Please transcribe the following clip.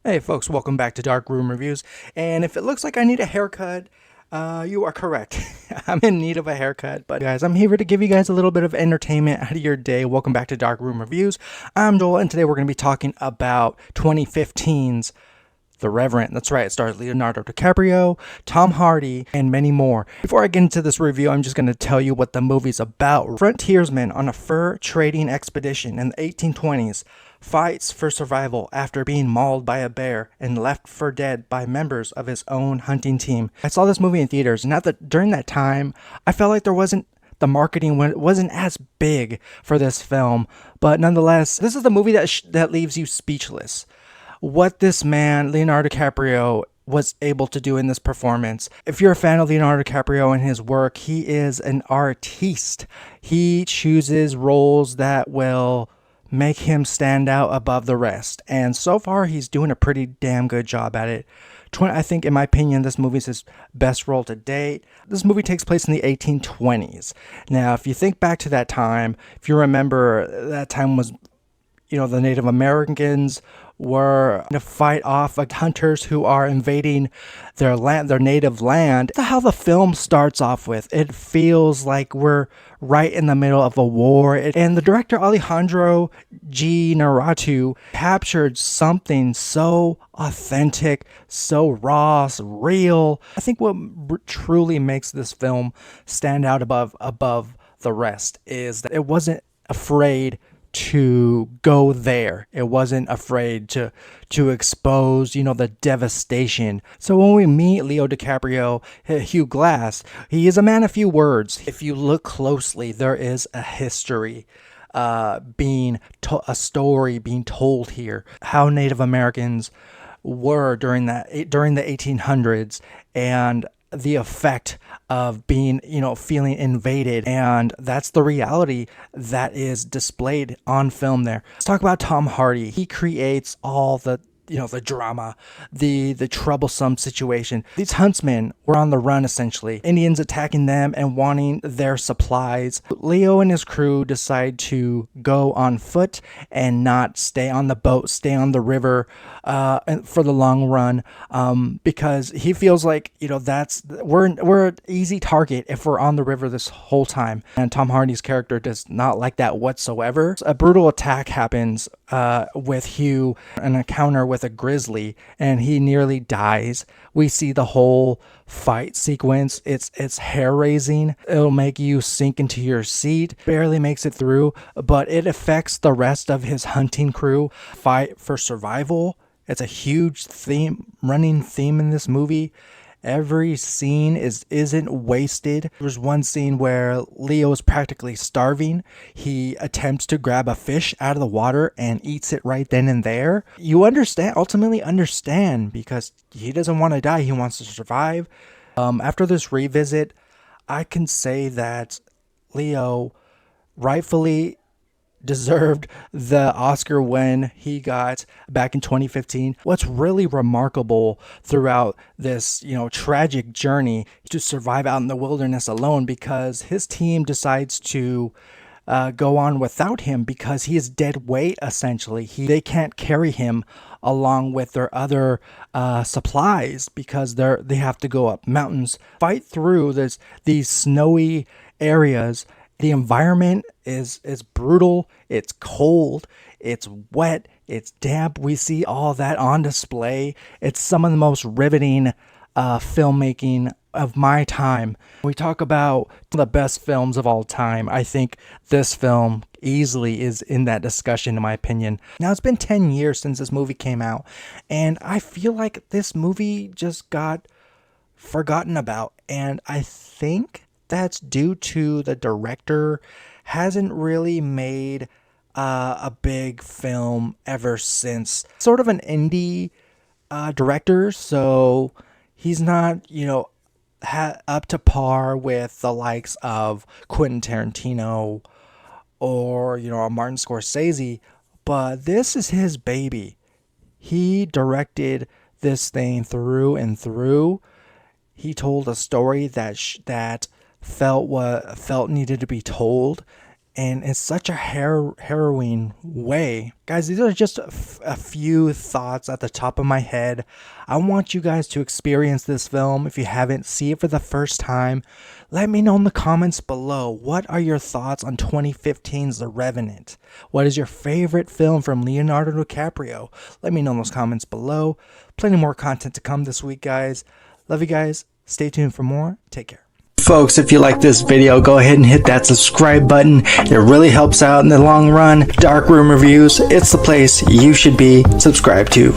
Hey folks, welcome back to Dark Room Reviews. And if it looks like I need a haircut, you are correct. I'm in need of a haircut. But guys, I'm here to give you guys a little bit of entertainment out of your day. Welcome back to Dark Room Reviews. I'm Joel, and today we're going to be talking about 2015's The Revenant. That's right, it stars Leonardo DiCaprio, Tom Hardy, and many more. Before I get into this review, I'm just going to tell you what the movie's about. Frontiersman on a fur trading expedition in the 1820s fights for survival after being mauled by a bear and left for dead by members of his own hunting team. I saw this movie in theaters, and during that time, I felt like the marketing wasn't as big for this film, but nonetheless, this is the movie that leaves you speechless. What this man, Leonardo DiCaprio, was able to do in this performance. If you're a fan of Leonardo DiCaprio and his work, he is an artiste. He chooses roles that will make him stand out above the rest. And so far, he's doing a pretty damn good job at it. I think, in my opinion, this movie's his best role to date. This movie takes place in the 1820s. Now, if you think back to that time, if you remember, that time was, the Native Americans were to fight off hunters who are invading their native land. That's how the film starts off with. It feels like we're right in the middle of a war. And the director Alejandro Iñárritu captured something so authentic, so raw, so real. I think what truly makes this film stand out above the rest is that it wasn't afraid to go there. It wasn't afraid to expose, the devastation. So when we meet Leo DiCaprio, Hugh Glass, he is a man of few words. If you look closely, there is a history a story being told here. How Native Americans were during the 1800s, and the effect of being, feeling invaded. And that's the reality that is displayed on film there. Let's talk about Tom Hardy. He creates all the drama, the troublesome situation. These huntsmen were on the run, essentially. Indians attacking them and wanting their supplies. Leo and his crew decide to go on foot and not stay on the boat, stay on the river for the long run, because he feels like, we're an easy target if we're on the river this whole time. And Tom Hardy's character does not like that whatsoever. A brutal attack happens with Hugh, an encounter with a grizzly, and he nearly dies. We see the whole fight sequence. It's hair-raising. It'll make you sink into your seat. Barely makes it through, but it affects the rest of his hunting crew. Fight for survival. It's a huge running theme in this movie. Every scene isn't wasted. There's one scene where Leo is practically starving. He attempts to grab a fish out of the water and eats it right then and there. You ultimately understand, because he doesn't want to die. He wants to survive. After this revisit, I can say that Leo rightfully deserved the Oscar win he got back in 2015. What's really remarkable throughout this, tragic journey to survive out in the wilderness alone, because his team decides to go on without him because he is dead weight, essentially. They can't carry him along with their other supplies because they have to go up mountains, fight through these snowy areas. The environment is brutal, it's cold, it's wet, it's damp. We see all that on display. It's some of the most riveting filmmaking of my time. We talk about the best films of all time. I think this film easily is in that discussion, in my opinion. Now, it's been 10 years since this movie came out, and I feel like this movie just got forgotten about, and I think that's due to the director hasn't really made a big film ever since. Sort of an indie director, so he's not, up to par with the likes of Quentin Tarantino or, a Martin Scorsese, but this is his baby. He directed this thing through and through. He told a story that felt needed to be told, and in such a harrowing way. Guys, these are just a few thoughts at the top of my head. I want you guys to experience this film. If you haven't, see it for the first time. Let me know in the comments below. What are your thoughts on 2015's The Revenant? What is your favorite film from Leonardo DiCaprio? Let me know in those comments below. Plenty more content to come this week, guys. Love you guys. Stay tuned for more. Take care. Folks, if you like this video, go ahead and hit that subscribe button. It really helps out in the long run. Dark Room Reviews, it's the place you should be subscribed to.